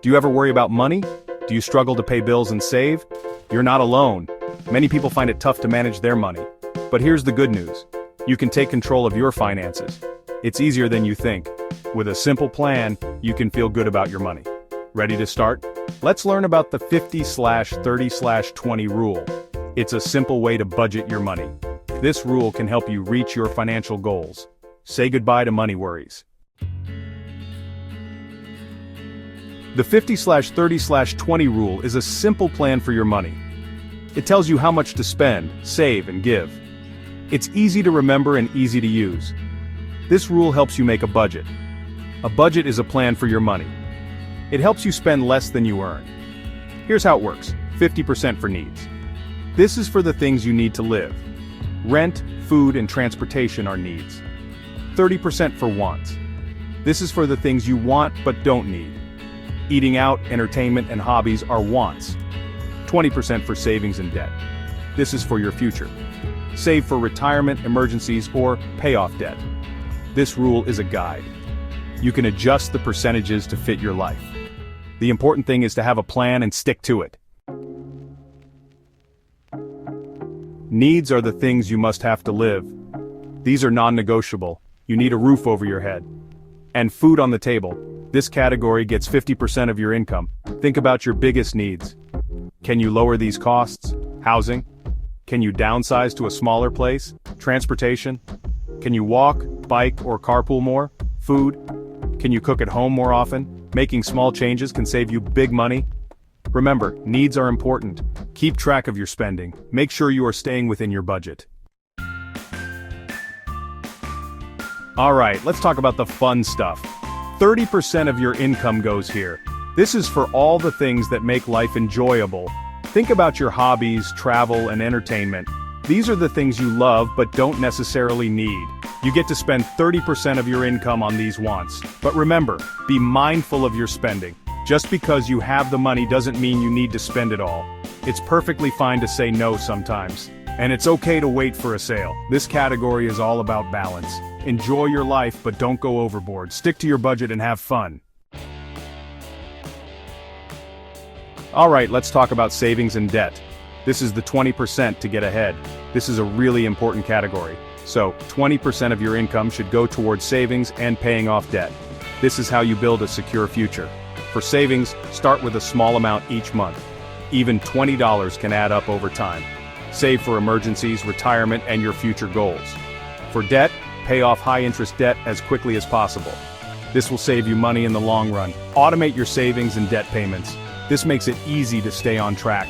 Do you ever worry about money? Do you struggle to pay bills and save? You're not alone. Many people find it tough to manage their money. But here's the good news. You can take control of your finances. It's easier than you think. With a simple plan, you can feel good about your money. Ready to start? Let's learn about the 50/30/20 rule. It's a simple way to budget your money. This rule can help you reach your financial goals. Say goodbye to money worries. The 50/30/20 rule is a simple plan for your money. It tells you how much to spend, save, and give. It's easy to remember and easy to use. This rule helps you make a budget. A budget is a plan for your money. It helps you spend less than you earn. Here's how it works. 50% for needs. This is for the things you need to live. Rent, food, and transportation are needs. 30% for wants. This is for the things you want but don't need. Eating out, entertainment, and hobbies are wants. 20% for savings and debt. This is for your future. Save for retirement, emergencies, or pay off debt. This rule is a guide. You can adjust the percentages to fit your life. The important thing is to have a plan and stick to it. Needs are the things you must have to live. These are non-negotiable. You need a roof over your head. And food on the table. This category gets 50% of your income. Think about your biggest needs. Can you lower these costs? Housing? Can you downsize to a smaller place? Transportation? Can you walk, bike, or carpool more? Food? Can you cook at home more often? Making small changes can save you big money. Remember, needs are important. Keep track of your spending. Make sure you are staying within your budget. Alright, let's talk about the fun stuff. 30% of your income goes here. This is for all the things that make life enjoyable. Think about your hobbies, travel, and entertainment. These are the things you love but don't necessarily need. You get to spend 30% of your income on these wants. But remember, be mindful of your spending. Just because you have the money doesn't mean you need to spend it all. It's perfectly fine to say no sometimes. And it's okay to wait for a sale. This category is all about balance. Enjoy your life but don't go overboard. Stick to your budget and have fun. Alright, let's talk about savings and debt. This is the 20% to get ahead. This is a really important category. So, 20% of your income should go towards savings and paying off debt. This is how you build a secure future. For savings, start with a small amount each month. Even $20 can add up over time. Save for emergencies, retirement, and your future goals. For debt, pay off high-interest debt as quickly as possible. This will save you money in the long run. Automate your savings and debt payments. This makes it easy to stay on track.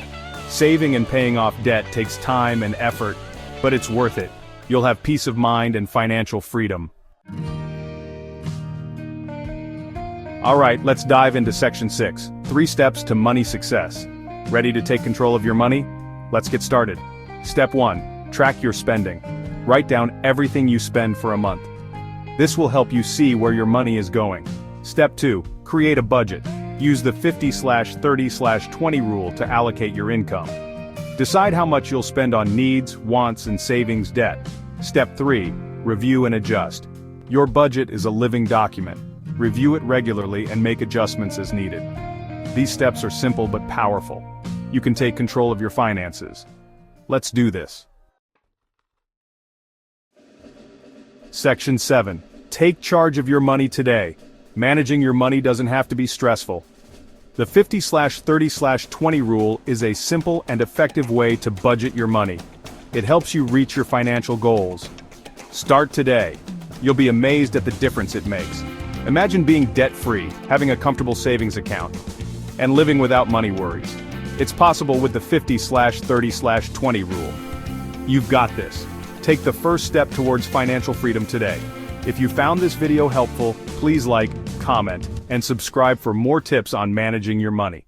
Saving and paying off debt takes time and effort, but it's worth it. You'll have peace of mind and financial freedom. Alright, let's dive into Section 6. 3 steps to money success. Ready to take control of your money? Let's get started. Step 1. Track your spending. Write down everything you spend for a month. This will help you see where your money is going. Step 2. Create a budget. Use the 50/30/20 rule to allocate your income. Decide how much you'll spend on needs, wants, and savings debt. Step 3. Review and adjust. Your budget is a living document. Review it regularly and make adjustments as needed. These steps are simple but powerful. You can take control of your finances. Let's do this. Section 7. Take charge of your money today. Managing your money doesn't have to be stressful. The 50/30/20 rule is a simple and effective way to budget your money. It helps you reach your financial goals. Start today. You'll be amazed at the difference it makes. Imagine being debt-free, having a comfortable savings account, and living without money worries. It's possible with the 50/30/20 rule. You've got this. Take the first step towards financial freedom today. If you found this video helpful, please like, comment, and subscribe for more tips on managing your money.